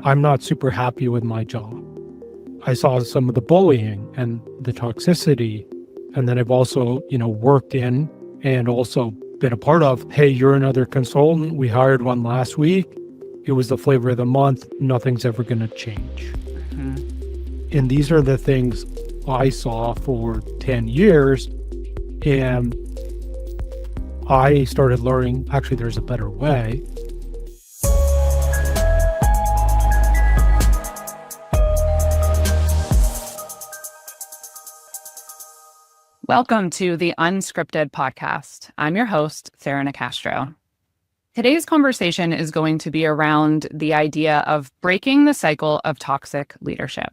I'm not super happy with my job. I saw some of the bullying and the toxicity. And then I've also, worked in and also been a part of, hey, you're another consultant. We hired one last week. It was the flavor of the month. Nothing's ever going to change. Mm-hmm. And these are the things I saw for 10 years. And I started learning, actually, there's a better way. Welcome to the Unscripted podcast. I'm your host, Sarah Nicastro. Today's conversation is going to be around the idea of breaking the cycle of toxic leadership.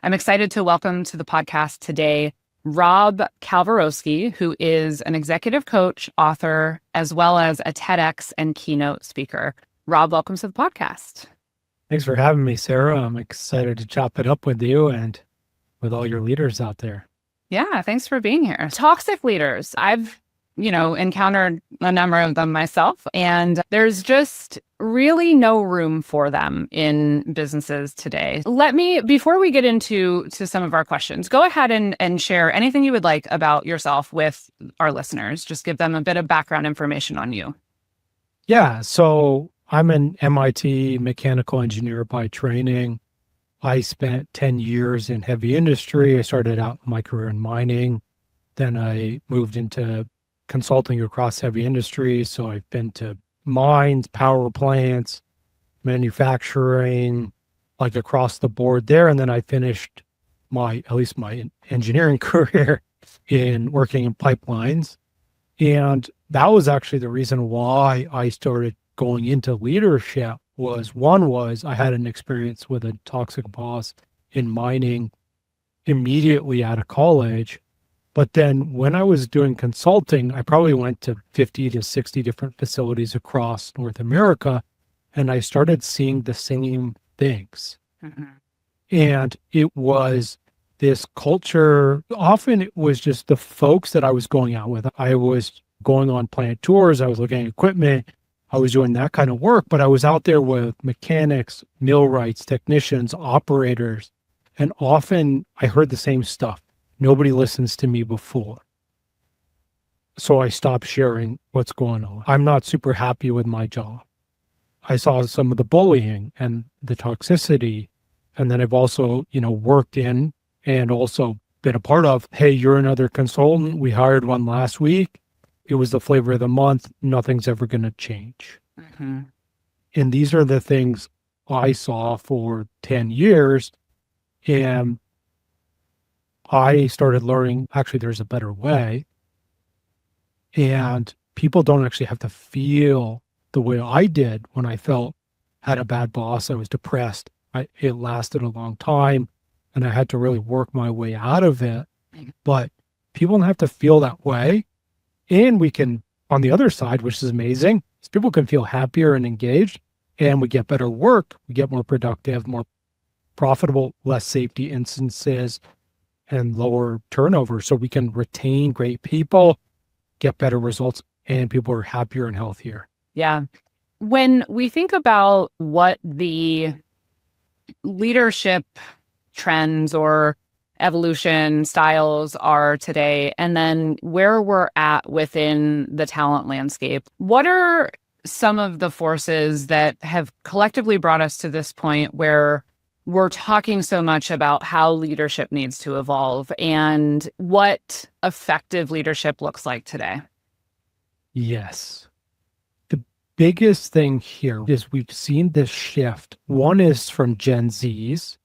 I'm excited to welcome to the podcast today Rob Kalwarowsky, who is an executive coach, author, as well as a TEDx and keynote speaker. Rob, welcome to the podcast. Thanks for having me, Sarah. I'm excited to chop it up with you and with all your leaders out there. Yeah, thanks for being here. Toxic leaders. I've, encountered a number of them myself, and there's just really no room for them in businesses today. Before we get into some of our questions, go ahead and share anything you would like about yourself with our listeners. Just give them a bit of background information on you. Yeah, so I'm an MIT mechanical engineer by training. I spent 10 years in heavy industry. I started out my career in mining. Then I moved into consulting across heavy industry. So I've been to mines, power plants, manufacturing, like across the board there. And then I finished my engineering career in working in pipelines. And that was actually the reason why I started going into leadership. Was I had an experience with a toxic boss in mining immediately out of college. But then when I was doing consulting, I probably went to 50 to 60 different facilities across North America, and I started seeing the same things. Mm-hmm. And it was this culture. Often it was just the folks that I was going out with. I was going on plant tours. I was looking at equipment. I was doing that kind of work, but I was out there with mechanics, millwrights, technicians, operators, and often I heard the same stuff. Nobody listens to me before. So I stopped sharing what's going on. I'm not super happy with my job. I saw some of the bullying and the toxicity, and then I've also, worked in and also been a part of, hey, you're another consultant. We hired one last week. It was the flavor of the month. Nothing's ever going to change. Mm-hmm. And these are the things I saw for 10 years. And I started learning, actually, there's a better way. And people don't actually have to feel the way I did when I had a bad boss. I was depressed. It lasted a long time, and I had to really work my way out of it. But people don't have to feel that way. And we can, on the other side, which is amazing, is people can feel happier and engaged, and we get better work, we get more productive, more profitable, less safety instances, and lower turnover. So we can retain great people, get better results, and people are happier and healthier. Yeah. When we think about what the leadership trends or evolution styles are today, and then where we're at within the talent landscape, what are some of the forces that have collectively brought us to this point where we're talking so much about how leadership needs to evolve and what effective leadership looks like today? Yes. The biggest thing here is we've seen this shift. One is from Gen Zs,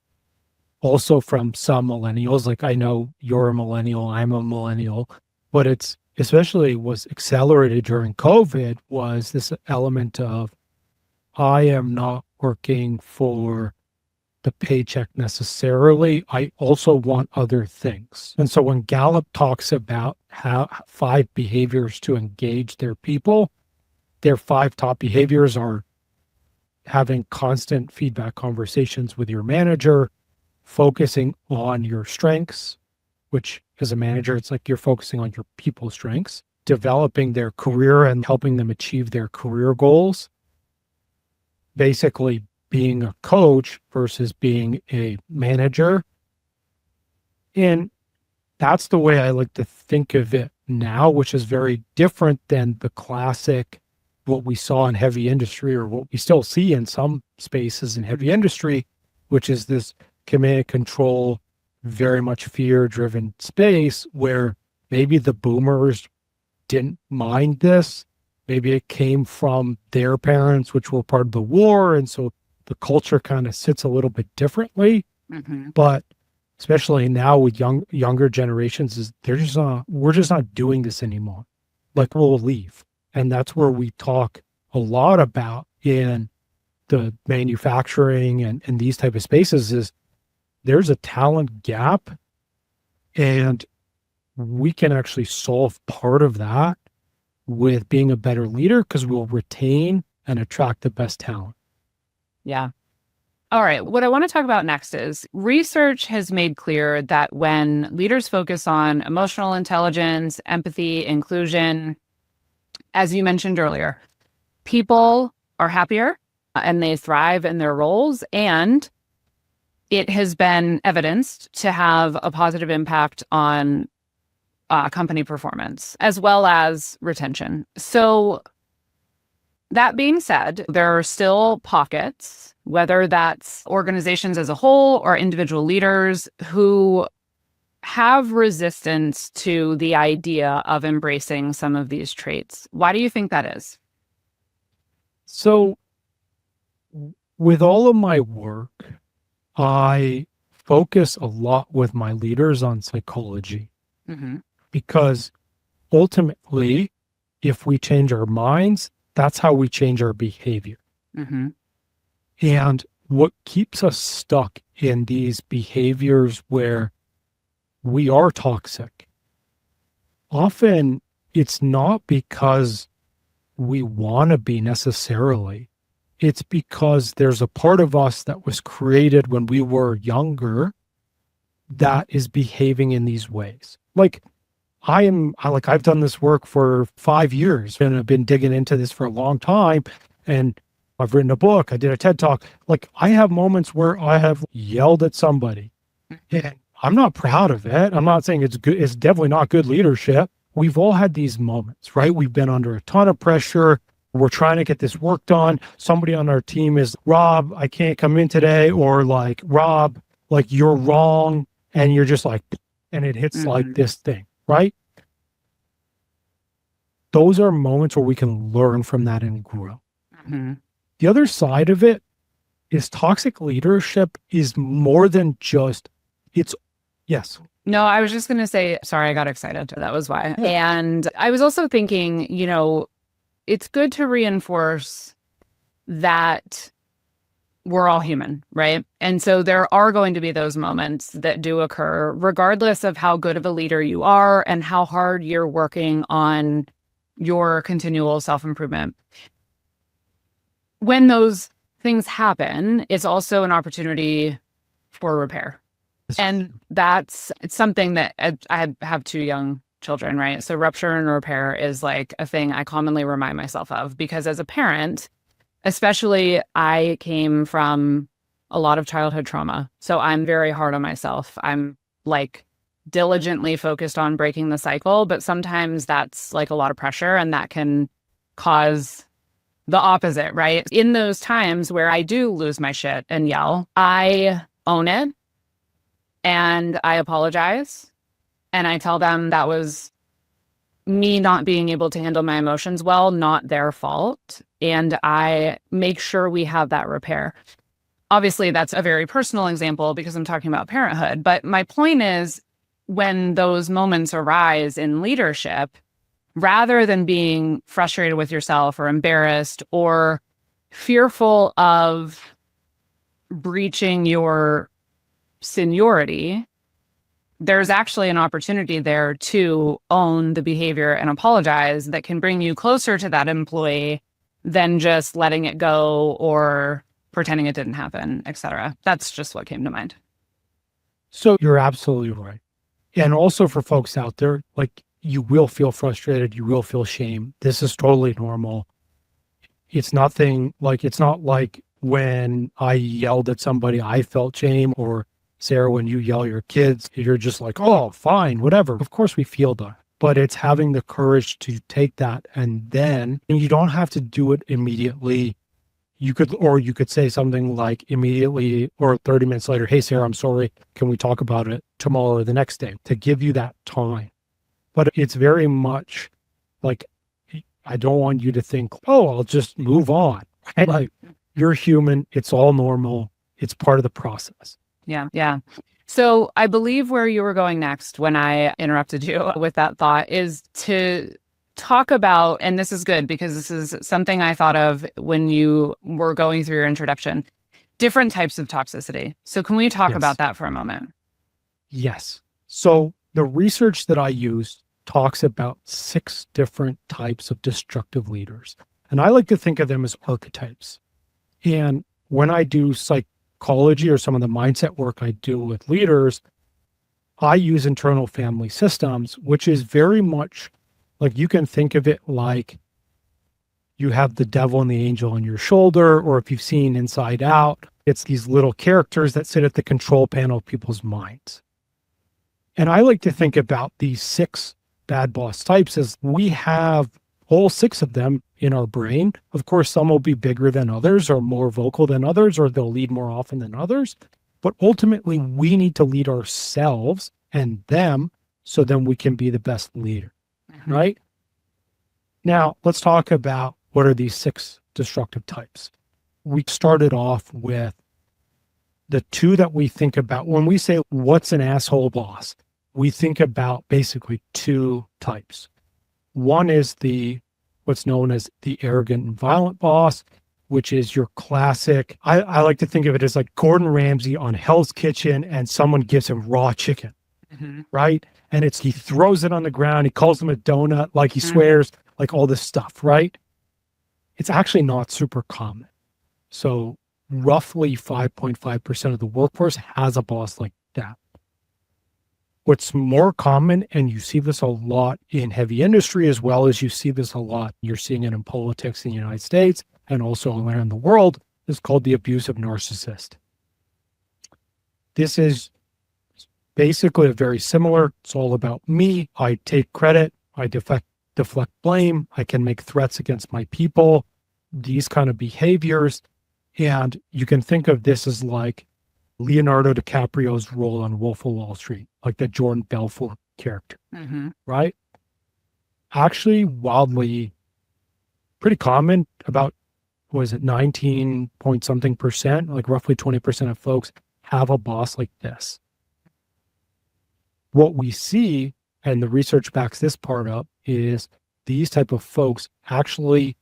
also from some millennials. Like, I know you're a millennial, I'm a millennial, but it's especially was accelerated during COVID was this element of, I am not working for the paycheck necessarily. I also want other things. And so when Gallup talks about how 5 behaviors to engage their people, their 5 top behaviors are having constant feedback conversations with your manager, focusing on your strengths, which as a manager, it's like you're focusing on your people's strengths, developing their career and helping them achieve their career goals, basically being a coach versus being a manager. And that's the way I like to think of it now, which is very different than the classic, what we saw in heavy industry, or what we still see in some spaces in heavy industry, which is this command and control, very much fear-driven space where maybe the boomers didn't mind this. Maybe it came from their parents, which were part of the war. And so the culture kind of sits a little bit differently. But especially now with younger generations, is we're just not doing this anymore. Like, we'll leave. And that's where we talk a lot about in the manufacturing and these type of spaces, is there's a talent gap, and we can actually solve part of that with being a better leader, because we'll retain and attract the best talent. Yeah. All right. What I want to talk about next is research has made clear that when leaders focus on emotional intelligence, empathy, inclusion, as you mentioned earlier, people are happier and they thrive in their roles, and it has been evidenced to have a positive impact on company performance as well as retention. So that being said, there are still pockets, whether that's organizations as a whole or individual leaders, who have resistance to the idea of embracing some of these traits. Why do you think that is? So with all of my work, I focus a lot with my leaders on psychology, because ultimately, if we change our minds, that's how we change our behavior. And what keeps us stuck in these behaviors where we are toxic, often it's not because we want to be necessarily. It's because there's a part of us that was created when we were younger that is behaving in these ways. Like, I've done this work for 5 years, and I've been digging into this for a long time, and I've written a book, I did a TED Talk. Like, I have moments where I have yelled at somebody, and I'm not proud of it. I'm not saying it's good. It's definitely not good leadership. We've all had these moments, right? We've been under a ton of pressure. We're trying to get this work done. Somebody on our team is, Rob, I can't come in today. Or like, Rob, like, you're wrong. And you're just like, and it hits like this thing, right? Those are moments where we can learn from that and grow. The other side of it is toxic leadership is more than just, yes. No, I was just going to say, sorry, I got excited. That was why. And I was also thinking, it's good to reinforce that we're all human, right? And so there are going to be those moments that do occur, regardless of how good of a leader you are and how hard you're working on your continual self-improvement. When those things happen, it's also an opportunity for repair. And it's something that I have 2 young children, right? So rupture and repair is like a thing I commonly remind myself of, because as a parent, especially, I came from a lot of childhood trauma. So I'm very hard on myself. I'm like diligently focused on breaking the cycle, but sometimes that's like a lot of pressure, and that can cause the opposite, right? In those times where I do lose my shit and yell, I own it and I apologize. And I tell them that was me not being able to handle my emotions well, not their fault. And I make sure we have that repair. Obviously, that's a very personal example because I'm talking about parenthood. But my point is, when those moments arise in leadership, rather than being frustrated with yourself or embarrassed or fearful of breaching your seniority, there's actually an opportunity there to own the behavior and apologize that can bring you closer to that employee than just letting it go or pretending it didn't happen, etc. That's just what came to mind. So you're absolutely right. And also for folks out there, like, you will feel frustrated, you will feel shame. This is totally normal. It's not like when I yelled at somebody, I felt shame. Or Sarah, when you yell at your kids, you're just like, oh, fine, whatever. Of course we feel that. But it's having the courage to take that, and then you don't have to do it immediately. You could say something like immediately or 30 minutes later, hey, Sarah, I'm sorry. Can we talk about it tomorrow or the next day, to give you that time? But it's very much like, I don't want you to think, oh, I'll just move on. Right? Like, you're human. It's all normal. It's part of the process. Yeah. Yeah. So I believe where you were going next when I interrupted you with that thought is to talk about, and this is good because this is something I thought of when you were going through your introduction, different types of toxicity. So can we talk about that for a moment? Yes. So the research that I use talks about 6 different types of destructive leaders. And I like to think of them as archetypes. And when I do psychology or some of the mindset work I do with leaders, I use internal family systems, which is very much like, you can think of it like you have the devil and the angel on your shoulder, or if you've seen Inside Out, it's these little characters that sit at the control panel of people's minds. And I like to think about these 6 bad boss types as we have all 6 of them in our brain. Of course, some will be bigger than others or more vocal than others, or they'll lead more often than others. But ultimately, we need to lead ourselves and them so then we can be the best leader, right? Now, let's talk about what are these 6 destructive types. We started off with the 2 that we think about when we say, what's an asshole boss? We think about basically 2 types. One is what's known as the arrogant and violent boss, which is your classic. I like to think of it as like Gordon Ramsay on Hell's Kitchen and someone gives him raw chicken, right? And he throws it on the ground. He calls them a donut, like he swears, like all this stuff, right? It's actually not super common. So roughly 5.5% of the workforce has a boss like that. What's more common, and you see this a lot in heavy industry as well as you see this a lot, you're seeing it in politics in the United States and also around the world, is called the abusive narcissist. This is basically very similar. It's all about me. I take credit. I deflect blame. I can make threats against my people, these kind of behaviors. And you can think of this as like Leonardo DiCaprio's role on Wolf of Wall Street, like the Jordan Belfort character, right? Actually, wildly pretty common, about, 19 point something percent, like roughly 20% of folks have a boss like this. What we see, and the research backs this part up, is these type of folks actually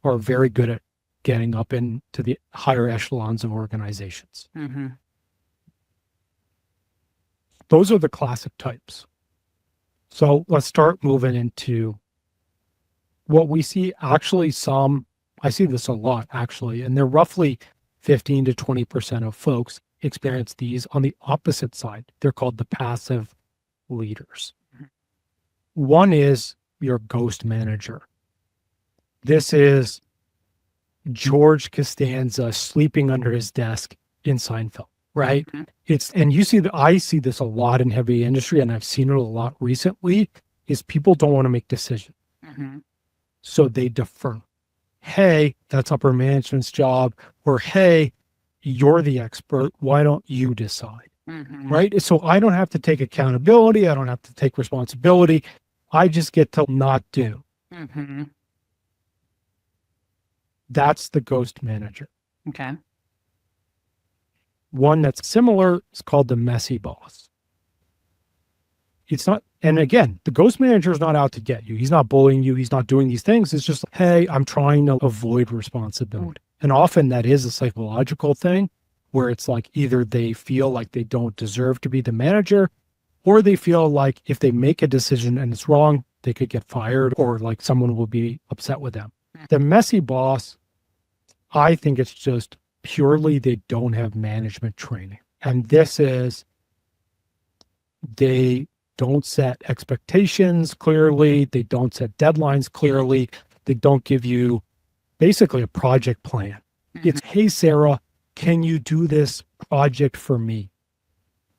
are very good at getting up into the higher echelons of organizations. Those are the classic types. So let's start moving into what we see. Actually, I see this a lot actually, and they're roughly 15 to 20% of folks experience these on the opposite side. They're called the passive leaders. One is your ghost manager. This is George Costanza sleeping under his desk in Seinfeld, right? And I see this a lot in heavy industry, and I've seen it a lot recently, is people don't want to make decisions. So they defer. Hey, that's upper management's job. Or, hey, you're the expert. Why don't you decide? Right? So I don't have to take accountability. I don't have to take responsibility. I just get to not do. That's the ghost manager. Okay. One that's similar is called the messy boss. It's not, and again, the ghost manager is not out to get you. He's not bullying you. He's not doing these things. It's just, hey, I'm trying to avoid responsibility. And often that is a psychological thing where it's like either they feel like they don't deserve to be the manager, or they feel like if they make a decision and it's wrong, they could get fired, or like someone will be upset with them. The messy boss, I think it's just purely they don't have management training. And this is, they don't set expectations clearly. They don't set deadlines clearly. They don't give you basically a project plan. It's, hey, Sarah, can you do this project for me?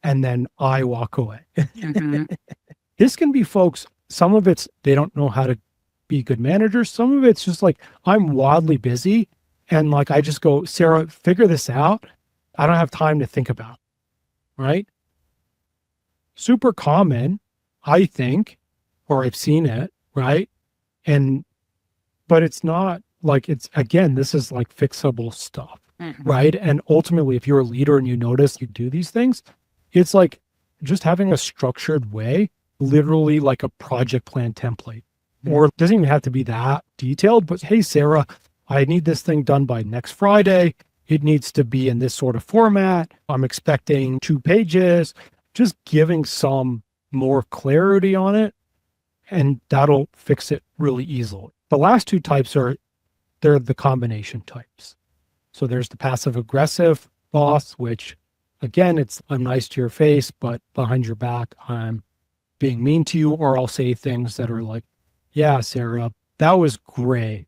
And then I walk away. This can be, folks, some of it's they don't know how to be good managers. Some of it's just like, I'm wildly busy. And like, I just go, Sarah, figure this out. I don't have time to think about it, right? Super common, I think, or I've seen it, right? But it's not like, it's, again, this is like fixable stuff, right? And ultimately, if you're a leader and you notice you do these things, it's like just having a structured way, literally like a project plan template. Or it doesn't even have to be that detailed, but hey, Sarah, I need this thing done by next Friday. It needs to be in this sort of format. I'm expecting 2 pages, just giving some more clarity on it, and that'll fix it really easily. The last 2 types they're the combination types. So there's the passive aggressive boss, which again, it's, I'm nice to your face, but behind your back, I'm being mean to you, or I'll say things that are like, yeah, Sarah, that was great.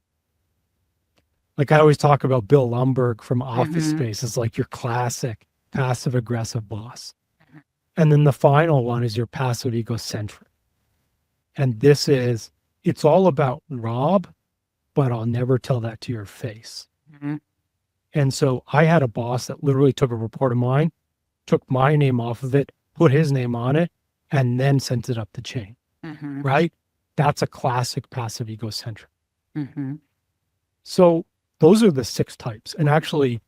Like I always talk about Bill Lumbergh from Office Space. It's like your classic passive aggressive boss. And then the final one is your passive egocentric. And this is, it's all about Rob, but I'll never tell that to your face. And so I had a boss that literally took a report of mine, took my name off of it, put his name on it, and then sent it up the chain, right? That's a classic passive egocentric. So those are the 6 types. And actually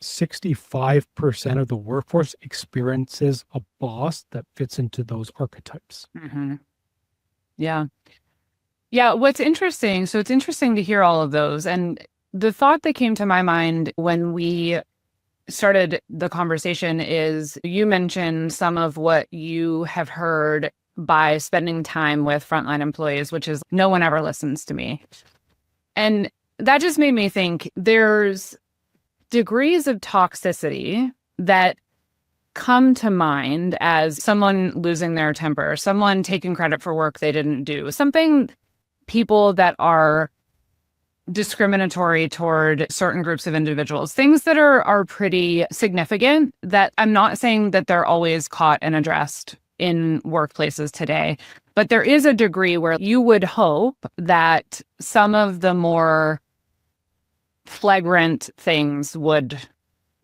65% of the workforce experiences a boss that fits into those archetypes. Yeah. Yeah. What's interesting, so it's interesting to hear all of those. And the thought that came to my mind when we started the conversation is you mentioned some of what you have heard by spending time with frontline employees, which is no one ever listens to me. And that just made me think there's degrees of toxicity that come to mind as someone losing their temper, someone taking credit for work they didn't do, something, people that are discriminatory toward certain groups of individuals, things that are pretty significant that I'm not saying that they're always caught and addressed in workplaces today, but there is a degree where you would hope that some of the more flagrant things would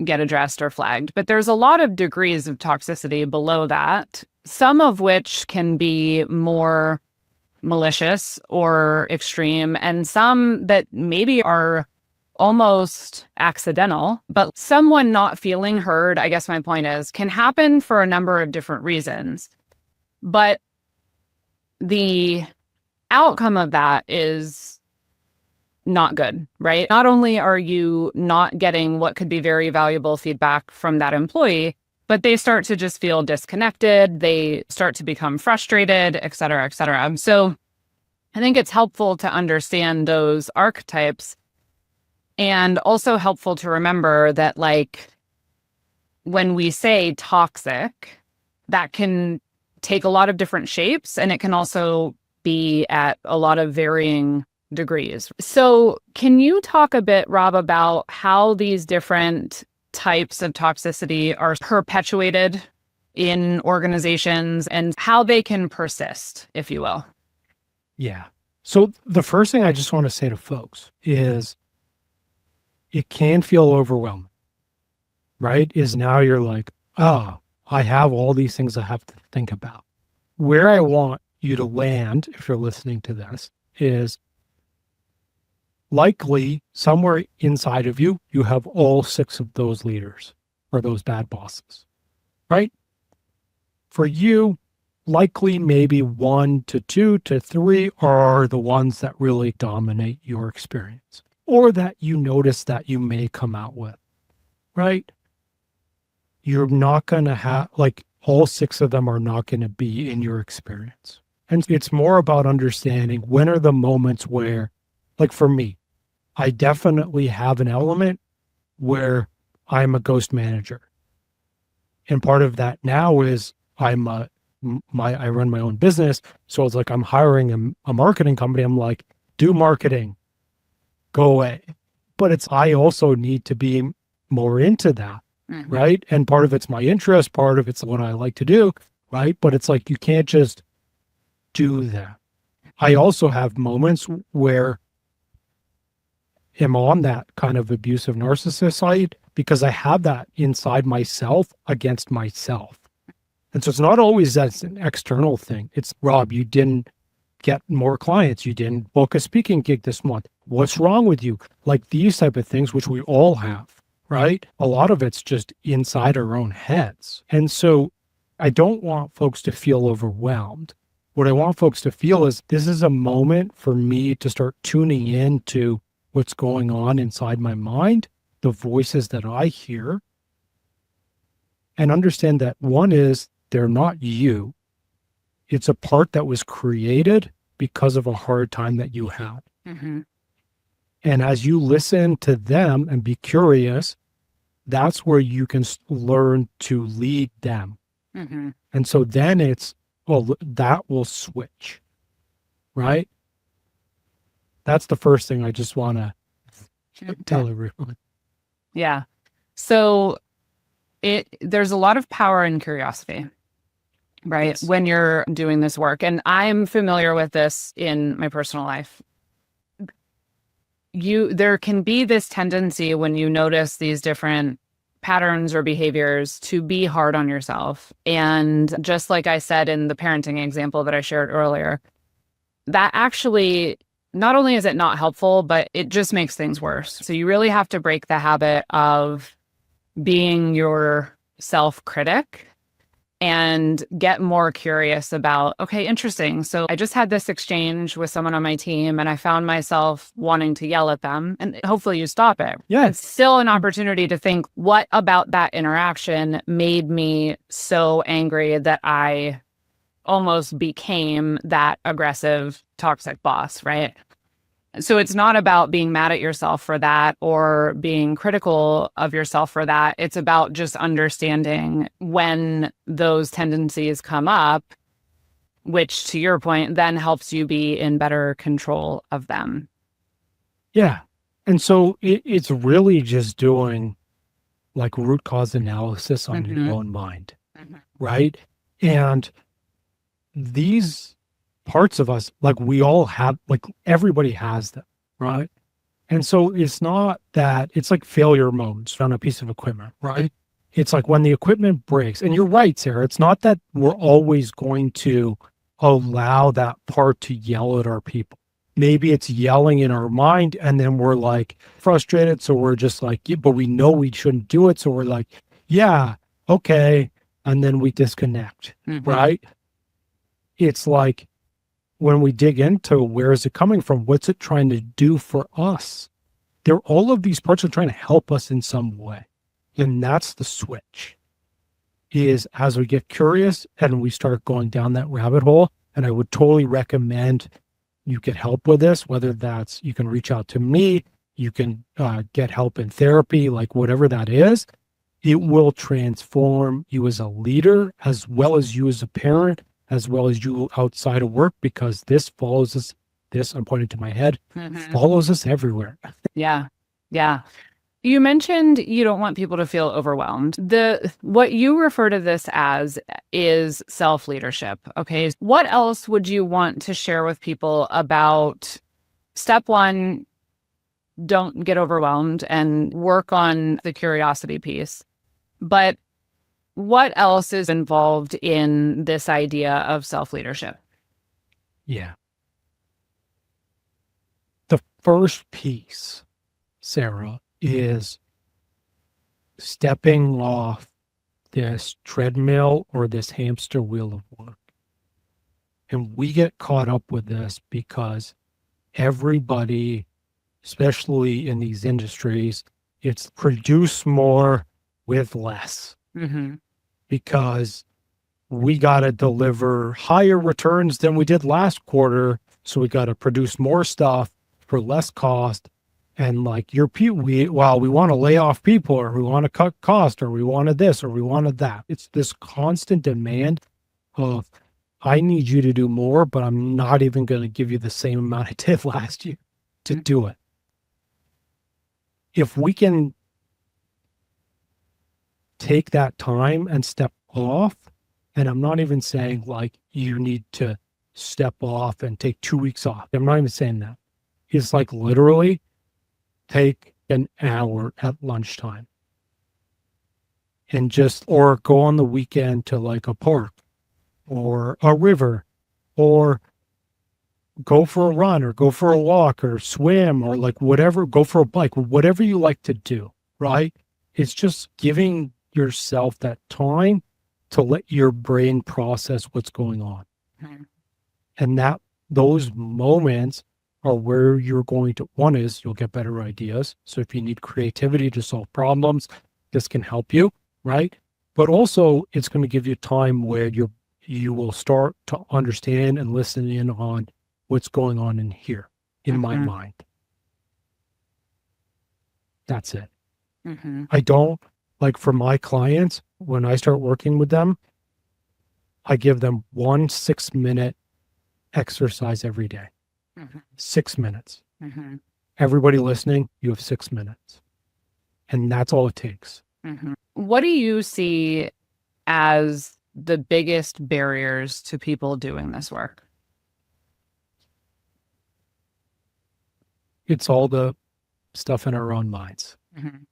get addressed or flagged. But there's a lot of degrees of toxicity below that, some of which can be more malicious or extreme, and some that maybe are almost accidental, but someone not feeling heard, I guess my point is, can happen for a number of different reasons. But the outcome of that is not good, right? Not only are you not getting what could be very valuable feedback from that employee, but they start to just feel disconnected. They start to become frustrated, et cetera, et cetera. So I think it's helpful to understand those archetypes, and also helpful to remember that, like, when we say toxic, that can take a lot of different shapes, and it can also be at a lot of varying degrees. So can you talk a bit, Rob, about how these different types of toxicity are perpetuated in organizations and how they can persist, if you will? Yeah. So the first thing I just want to say to folks is it can feel overwhelming, right? Is now you're like, oh, I have all these things I have to think about. Where I want you to land, if you're listening to this, is likely somewhere inside of you, you have all 6 of those leaders or those bad bosses, right? For you, likely maybe 1 to 2 to 3 are the ones that really dominate your experience, or that you notice that you may come out with, right? You're not going to have, like, all 6 of them are not going to be in your experience. And it's more about understanding when are the moments where, like for me, I definitely have an element where I'm a ghost manager. And part of that now is I run my own business. So it's like, I'm hiring a marketing company. I'm like, do marketing, go away. but I also need to be more into that, Mm-hmm. right? And part of it's my interest, part of it's what I like to do, right? But it's like, you can't just do that. I also have moments where I'm on that kind of abusive narcissist side because I have that inside myself against myself. And so it's not always that it's an external thing. It's, Rob, you didn't get more clients. You didn't book a speaking gig this month. What's wrong with you? Like these type of things, which we all have, right? A lot of it's just inside our own heads. And so I don't want folks to feel overwhelmed. What I want folks to feel is this is a moment for me to start tuning in to what's going on inside my mind, the voices that I hear, and understand that one is they're not you. It's a part that was created because of a hard time that you had. Mm-hmm. And as you listen to them and be curious, that's where you can learn to lead them. Mm-hmm. And so then it's, well, that will switch, right? That's the first thing I just want to tell everyone. Yeah. So there's a lot of power in curiosity, right? Yes. When you're doing this work. And I'm familiar with this in my personal life. There can be this tendency when you notice these different patterns or behaviors to be hard on yourself. And just like I said in the parenting example that I shared earlier, that actually, not only is it not helpful, but it just makes things worse. So you really have to break the habit of being your self-critic and get more curious about, okay, interesting. So I just had this exchange with someone on my team and I found myself wanting to yell at them, and hopefully you stop it. Yeah. It's still an opportunity to think, what about that interaction made me so angry that I almost became that aggressive, toxic boss, right? So it's not about being mad at yourself for that or being critical of yourself for that. It's about just understanding when those tendencies come up, which, to your point, then helps you be in better control of them. Yeah. And so it's really just doing like root cause analysis on Mm-hmm. your own mind, Mm-hmm. right? And these parts of us, like we all have, like everybody has them, right? And so it's not that it's like failure modes on a piece of equipment, right? It's like when the equipment breaks, and you're right, Sarah, it's not that we're always going to allow that part to yell at our people. Maybe it's yelling in our mind and then we're like frustrated. So we're just like, yeah, but we know we shouldn't do it. So we're like, yeah, okay. And then we disconnect, Mm-hmm. right? It's like, when we dig into where is it coming from, what's it trying to do for us? All of these parts are trying to help us in some way. And that's the switch, is as we get curious and we start going down that rabbit hole. And I would totally recommend you get help with this, whether that's, you can reach out to me, you can get help in therapy, like whatever that is. It will transform you as a leader, as well as you as a parent, as well as you outside of work, because this follows us, I'm pointing to my head, Mm-hmm. follows us everywhere. Yeah. Yeah. You mentioned you don't want people to feel overwhelmed. What you refer to this as is self-leadership. Okay. What else would you want to share with people about step one, don't get overwhelmed and work on the curiosity piece? But what else is involved in this idea of self-leadership? Yeah. The first piece, Sarah, is stepping off this treadmill or this hamster wheel of work. And we get caught up with this because everybody, especially in these industries, it's produce more with less. Mm-hmm. Because we got to deliver higher returns than we did last quarter. So we got to produce more stuff for less cost. And like we want to lay off people, or we want to cut cost, or we wanted this, or we wanted that. It's this constant demand of, I need you to do more, but I'm not even going to give you the same amount I did last year to do it. if we can take that time and step off, and I'm not even saying like you need to step off and take 2 weeks off. I'm not even saying that. It's like literally take an hour at lunchtime and just, or go on the weekend to like a park or a river, or go for a run or go for a walk or swim or like whatever, go for a bike, whatever you like to do, right? It's just giving yourself that time to let your brain process what's going on. Mhm. And that those moments are where you're going to, one is you'll get better ideas. So if you need creativity to solve problems, this can help you, right? But also it's going to give you time where you will start to understand and listen in on what's going on in here, in my Mhm. mind. That's it. Mhm. I don't, like for my clients, when I start working with them, I give them 1 6-minute exercise every day. Mhm. 6 minutes. Mhm. Everybody listening, you have 6 minutes. And that's all it takes. Mhm. What do you see as the biggest barriers to people doing this work? It's all the stuff in our own minds. Mhm.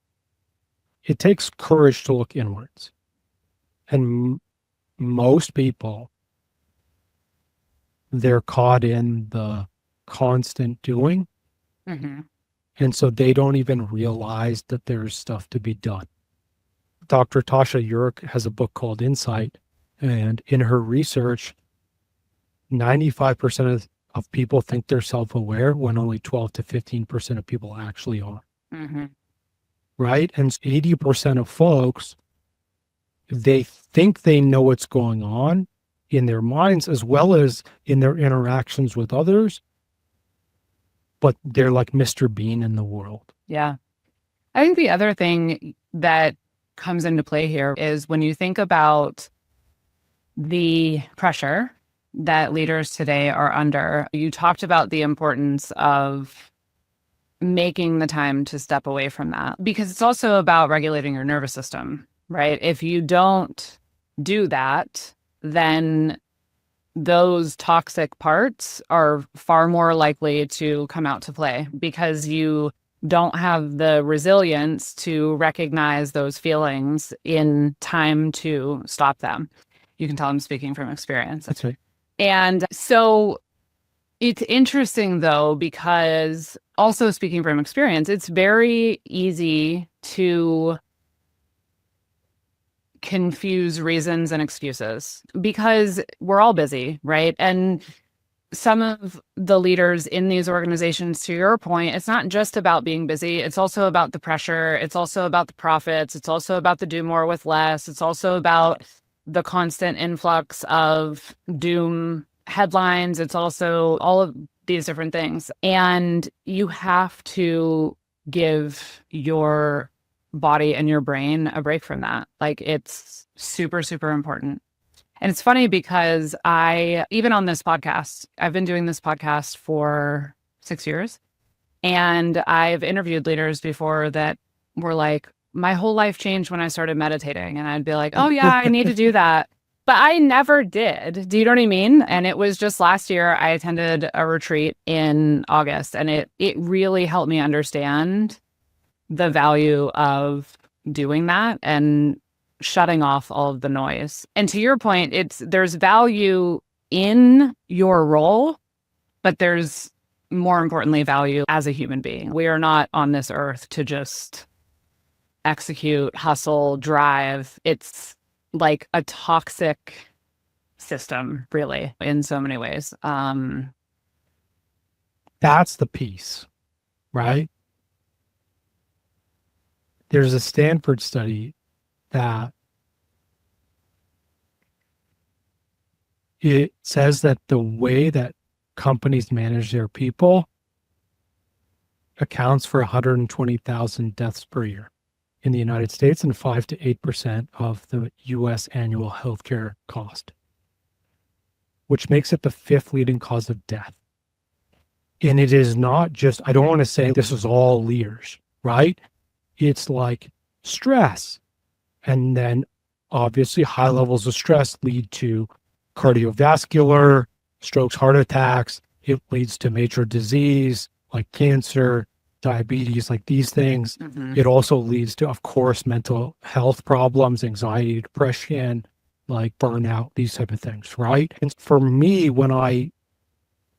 It takes courage to look inwards. And most people, they're caught in the constant doing. Mhm. And so they don't even realize that there's stuff to be done. Dr. Tasha Eurich has a book called Insight. And in her research, 95% of people think they're self-aware when only 12 to 15% of people actually are. Mhm. Right? And 80% of folks, they think they know what's going on in their minds as well as in their interactions with others, but they're like Mr. Bean in the world. Yeah. I think the other thing that comes into play here is when you think about the pressure that leaders today are under, you talked about the importance of making the time to step away from that, because it's also about regulating your nervous system, right? If you don't do that, then those toxic parts are far more likely to come out to play because you don't have the resilience to recognize those feelings in time to stop them. You can tell I'm speaking from experience. That's right. And so it's interesting, though, because also speaking from experience, it's very easy to confuse reasons and excuses because we're all busy, right? And some of the leaders in these organizations, to your point, it's not just about being busy. It's also about the pressure. It's also about the profits. It's also about the do more with less. It's also about the constant influx of doom headlines. It's also all of these different things. And you have to give your body and your brain a break from that. Like it's super, super important. And it's funny because even on this podcast, I've been doing this podcast for 6 years. And I've interviewed leaders before that were like, my whole life changed when I started meditating. And I'd be like, oh, yeah, I need to do that. But I never did. Do you know what I mean? And it was just last year I attended a retreat in August, and it really helped me understand the value of doing that and shutting off all of the noise. And to your point, there's value in your role, but there's more importantly value as a human being. We are not on this earth to just execute, hustle, drive. It's like a toxic system, really, in so many ways. That's the piece, right? There's a Stanford study that it says that the way that companies manage their people accounts for 120,000 deaths per year in the United States and 5 to 8% of the US annual healthcare cost, which makes it the 5th leading cause of death. And it is not just, I don't want to say this is all leaders, right? it's like stress. And then obviously high levels of stress lead to cardiovascular, strokes, heart attacks. It leads to major disease like cancer, diabetes, like these things. It also leads to, of course, mental health problems, anxiety, depression, like burnout, these type of things, right? And for me,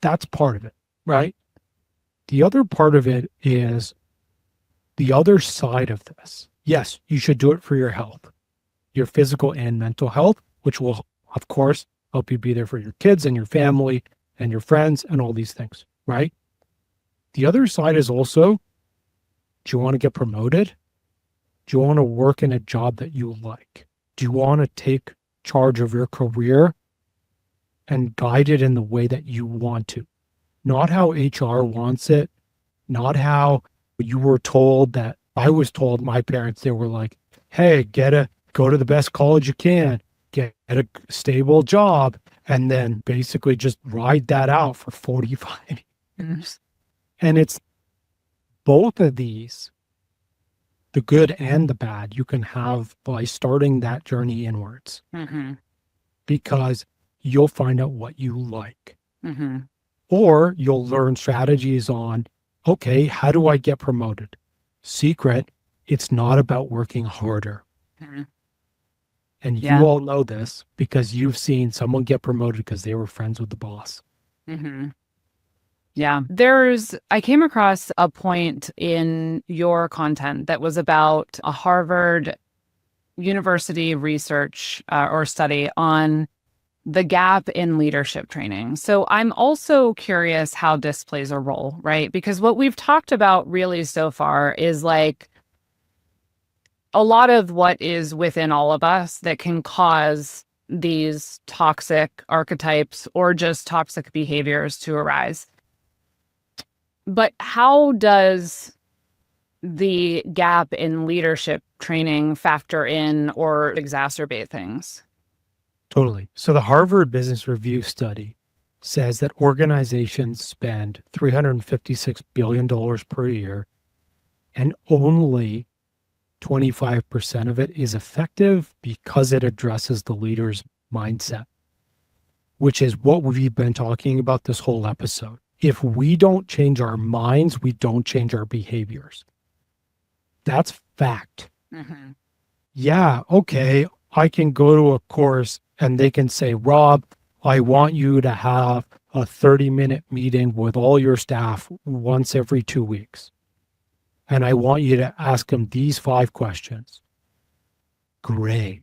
that's part of it, right? The other part of it is the other side of this. Yes, you should do it for your health, your physical and mental health, which will, of course, help you be there for your kids and your family and your friends and all these things, right? The other side is also, do you want to get promoted? Do you want to work in a job that you like? Do you want to take charge of your career and guide it in the way that you want to? Not how HR wants it, not how you were told that. I was told, my parents, they were like, hey, go to the best college you can, get a stable job, and then basically just ride that out for 45 years. And it's both of these, the good and the bad, you can have by starting that journey inwards. Because you'll find out what you like. Or you'll learn strategies on, okay, how do I get promoted? Secret, it's not about working harder. And you all know this because you've seen someone get promoted because they were friends with the boss. Yeah. I came across a point in your content that was about a Harvard University research or study on the gap in leadership training. So I'm also curious how this plays a role, right? Because what we've talked about really so far is like a lot of what is within all of us that can cause these toxic archetypes or just toxic behaviors to arise. But how does the gap in leadership training factor in or exacerbate things? Totally. So the Harvard Business Review study says that organizations spend $356 billion per year, and only 25% of it is effective because it addresses the leader's mindset, which is what we've been talking about this whole episode. If we don't change our minds, we don't change our behaviors. That's fact. Yeah, okay, I can go to a course and they can say, Rob, I want you to have a 30-minute meeting with all your staff once every 2 weeks. And I want you to ask them these 5 questions. Great.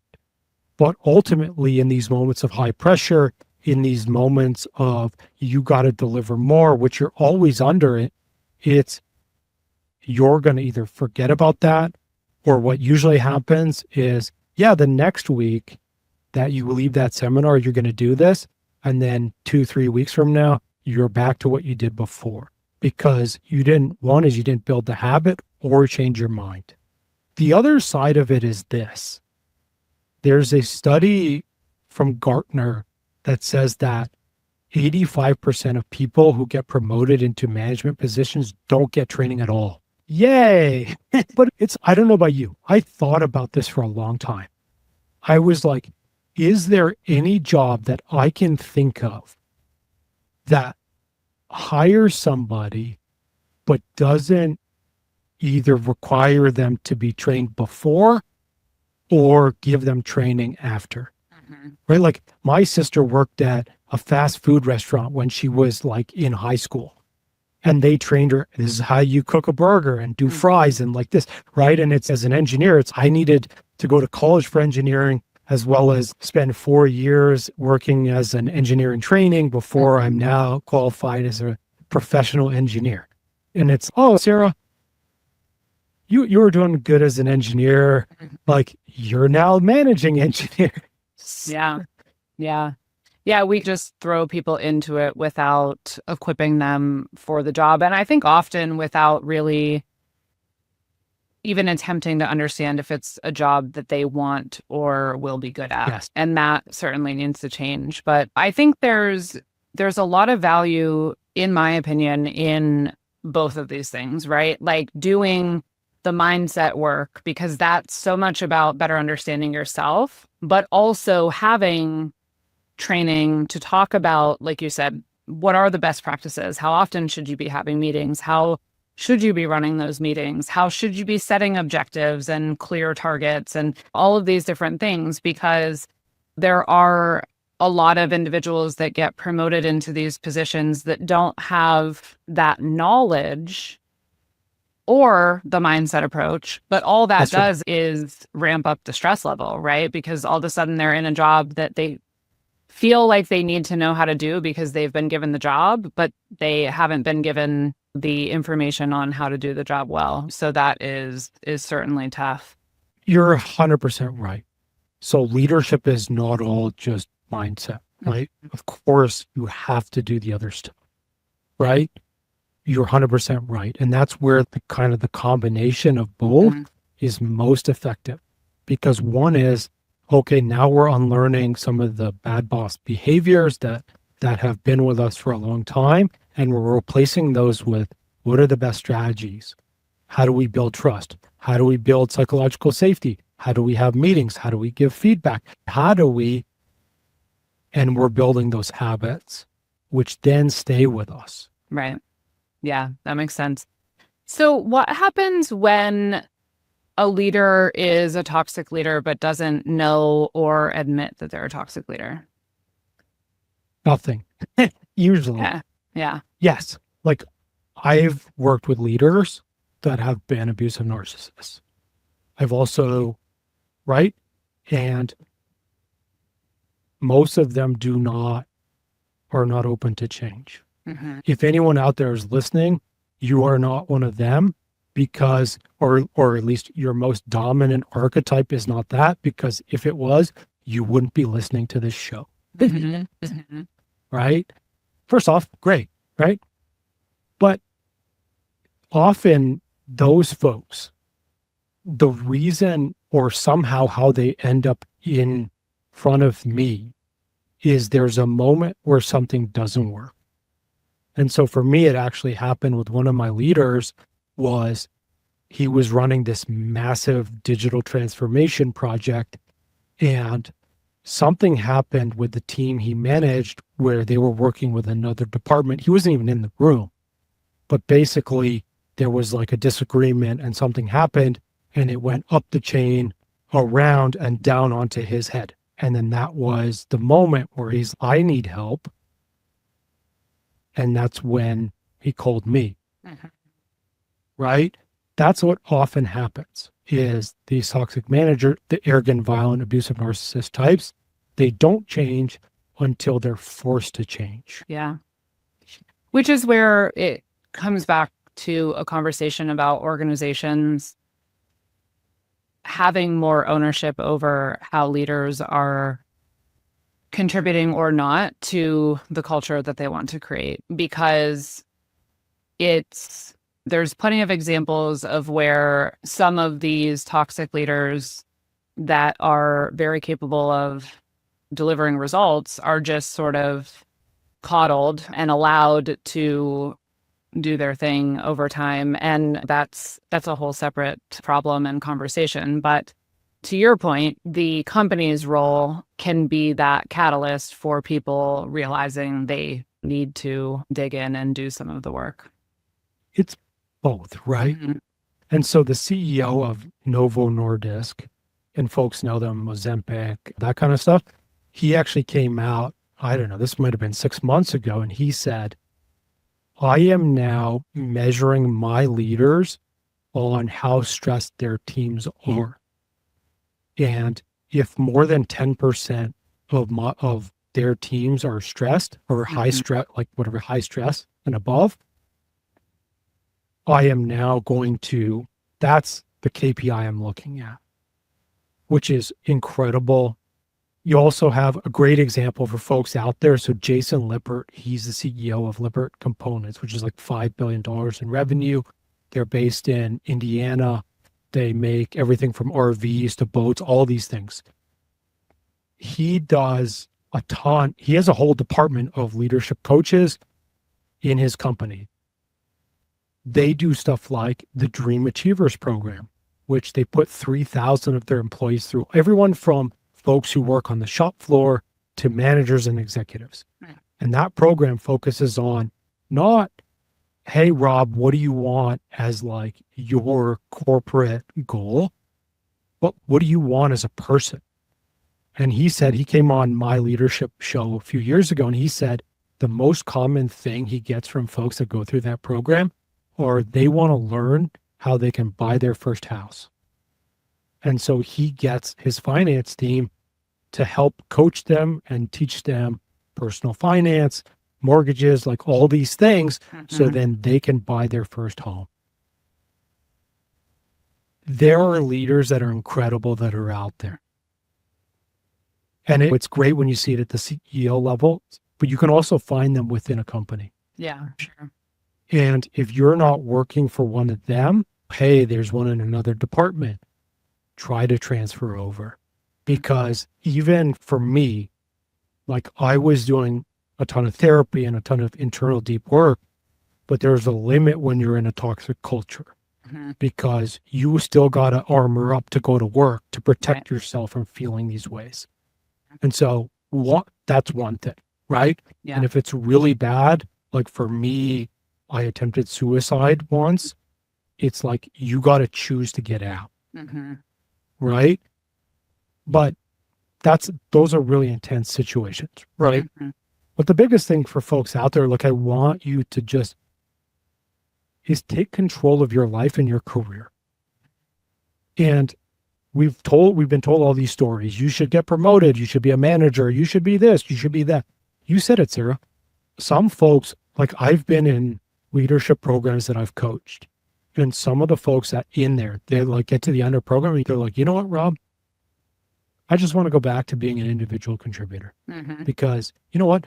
But ultimately, in these moments of high pressure, in these moments of you got to deliver more, which you're always under it, you're going to either forget about that, or what usually happens is, the next week that you leave that seminar, you're going to do this. And then 2-3 weeks from now, you're back to what you did before because you didn't build the habit or change your mind. The other side of it is this. There's a study from Gartner that says that 85% of people who get promoted into management positions don't get training at all. Yay! But I don't know about you. I thought about this for a long time. I was like, is there any job that I can think of that hires somebody but doesn't either require them to be trained before or give them training after? Right? Like my sister worked at a fast food restaurant when she was like in high school. And they trained her, this is how you cook a burger and do fries and like this, right? And it's as an engineer, I needed to go to college for engineering as well as spend 4 years working as an engineer in training before I'm now qualified as a professional engineer. And it's, oh, Sarah, you were doing good as an engineer. Like you're now managing engineer. Yeah, we just throw people into it without equipping them for the job. And I think often without really even attempting to understand if it's a job that they want or will be good at. Yes. And that certainly needs to change. But I think there's a lot of value, in my opinion, in both of these things, right? Like doing the mindset work, because that's so much about better understanding yourself, but also having training to talk about, like you said, what are the best practices? How often should you be having meetings? How should you be running those meetings? How should you be setting objectives and clear targets and all of these different things? Because there are a lot of individuals that get promoted into these positions that don't have that knowledge or the mindset approach, but all that That's right. does is ramp up the stress level, right? Because all of a sudden they're in a job that they feel like they need to know how to do because they've been given the job, but they haven't been given the information on how to do the job well. So that is certainly tough. You're 100% right. So leadership is not all just mindset, right? Of course, you have to do the other stuff, right? You're 100% right. And that's where the kind of the combination of both is most effective. Because one is, okay, now we're unlearning some of the bad boss behaviors that have been with us for a long time, and we're replacing those with what are the best strategies? How do we build trust? How do we build psychological safety? How do we have meetings? How do we give feedback? And we're building those habits, which then stay with us. Right. Yeah, that makes sense. So what happens when a leader is a toxic leader but doesn't know or admit that they're a toxic leader? Nothing. Usually. Yeah. Yes. Like I've worked with leaders that have been abusive narcissists. I've also, right? And most of them are not open to change. If anyone out there is listening, you are not one of them because, or at least your most dominant archetype is not that, because if it was, you wouldn't be listening to this show. Right? First off, great, right? But often those folks, the reason or somehow how they end up in front of me is there's a moment where something doesn't work. And so for me, it actually happened with one of my leaders. Was he was running this massive digital transformation project, and something happened with the team he managed where they were working with another department. He wasn't even in the room, but basically there was like a disagreement and something happened, and it went up the chain, around and down onto his head. And then that was the moment where I need help. And that's when he called me. Right? That's what often happens is these toxic manager, the arrogant, violent, abusive narcissist types, they don't change until they're forced to change. Yeah. Which is where it comes back to a conversation about organizations having more ownership over how leaders are contributing or not to the culture that they want to create, because there's plenty of examples of where some of these toxic leaders that are very capable of delivering results are just sort of coddled and allowed to do their thing over time. And that's a whole separate problem and conversation. But to your point, the company's role can be that catalyst for people realizing they need to dig in and do some of the work. It's both, right? And so the CEO of Novo Nordisk, and folks know them, Ozempic, that kind of stuff, he actually came out, I don't know, this might have been 6 months ago, and he said, I am now measuring my leaders on how stressed their teams are. And if more than 10% of their teams are stressed or high stress, like whatever, high stress and above, I am now that's the KPI I'm looking at, which is incredible. You also have a great example for folks out there. So Jason Lippert, he's the CEO of Lippert Components, which is like $5 billion in revenue. They're based in Indiana. They make everything from RVs to boats, all these things. He does a ton. He has a whole department of leadership coaches in his company. they do stuff like the Dream Achievers program, which they put 3,000 of their employees through, everyone from folks who work on the shop floor to managers and executives. Right. And that program focuses on not, hey, Rob, what do you want as like your corporate goal? But what do you want as a person? And he said, he came on my leadership show a few years ago, and he said the most common thing he gets from folks that go through that program or they want to learn how they can buy their first house. And so he gets his finance team to help coach them and teach them personal finance, mortgages, like all these things, so then they can buy their first home. There are leaders that are incredible that are out there. And it's great when you see it at the CEO level, but you can also find them within a company. Yeah, sure. And if you're not working for one of them, hey, there's one in another department. Try to transfer over. Because even for me, like I was doing a ton of therapy and a ton of internal deep work, but there's a limit when you're in a toxic culture because you still got to armor up to go to work to protect yourself from feeling these ways. And so that's one thing, right? Yeah. And if it's really bad, like for me, I attempted suicide once. It's like, you got to choose to get out. Right. But those are really intense situations. Right. But the biggest thing for folks out there, like I want you to just is take control of your life and your career. And we've been told all these stories. You should get promoted. You should be a manager. You should be this. You should be that. You said it, Sarah. Some folks, like I've been in leadership programs that I've coached. And some of the folks that in there, they like get to the end of the program and they're like, you know what, Rob? I just want to go back to being an individual contributor because you know what?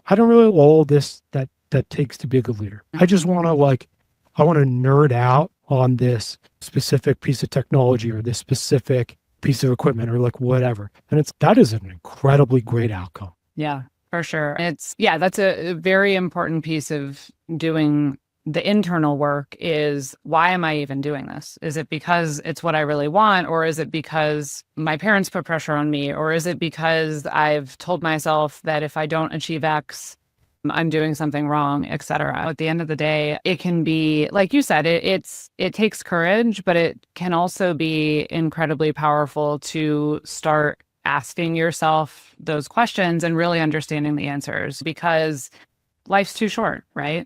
I don't really know all this that takes to be a good leader. I just want to I want to nerd out on this specific piece of technology or this specific piece of equipment or like whatever. And that is an incredibly great outcome. Yeah, for sure. That's a very important piece of doing the internal work is, why am I even doing this? Is it because it's what I really want? Or is it because my parents put pressure on me? Or is it because I've told myself that if I don't achieve X, I'm doing something wrong, et cetera? At the end of the day, it can be, like you said, it takes courage, but it can also be incredibly powerful to start asking yourself those questions and really understanding the answers, because life's too short, right?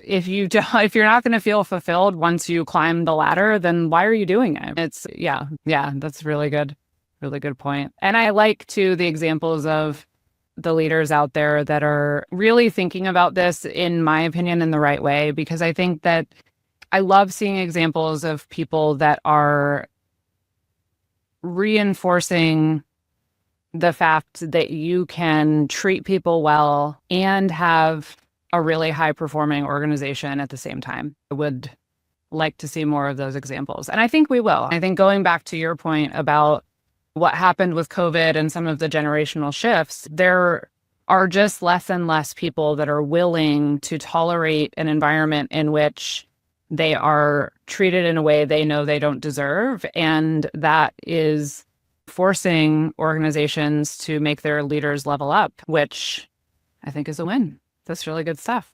If you're not going to feel fulfilled once you climb the ladder, then why are you doing it? That's really good point. And I like too the examples of the leaders out there that are really thinking about this, in my opinion, in the right way, because I think that I love seeing examples of people that are reinforcing the fact that you can treat people well and have a really high performing organization at the same time. I would like to see more of those examples. And I think we will. I think going back to your point about what happened with COVID and some of the generational shifts, there are just less and less people that are willing to tolerate an environment in which they are treated in a way they know they don't deserve. And that is forcing organizations to make their leaders level up, which I think is a win. That's really good stuff.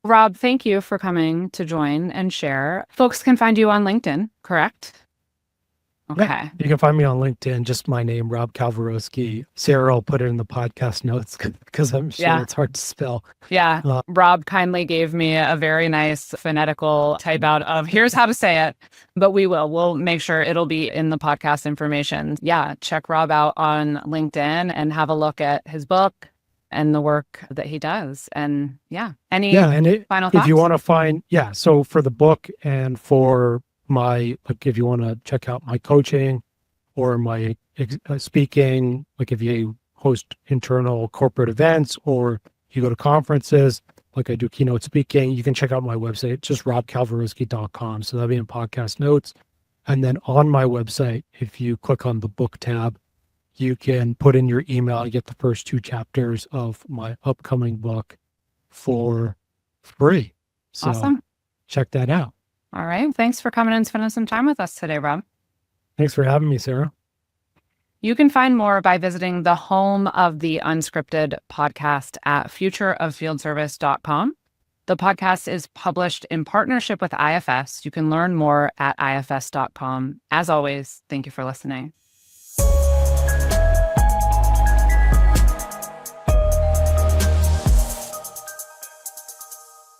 Rob, thank you for coming to join and share. Folks can find you on LinkedIn, correct? Okay. Yeah, you can find me on LinkedIn, just my name, Rob Kalwarowsky. Sarah will put it in the podcast notes because I'm sure it's hard to spell. Yeah. Rob kindly gave me a very nice phonetical type out of here's how to say it, but we'll make sure it'll be in the podcast information. Yeah. Check Rob out on LinkedIn and have a look at his book and the work that he does. And final thoughts? If you want to find, so for the book and for if you want to check out my coaching or my speaking, like if you host internal corporate events or you go to conferences, like I do keynote speaking, you can check out my website. It's just robkalwarowsky.com. So that'll be in podcast notes. And then on my website, if you click on the book tab, you can put in your email and get the first 2 chapters of my upcoming book for free. So, awesome. check that out. All right. Thanks for coming and spending some time with us today, Rob. Thanks for having me, Sarah. You can find more by visiting the home of the Unscripted podcast at futureoffieldservice.com. The podcast is published in partnership with IFS. You can learn more at ifs.com. As always, thank you for listening.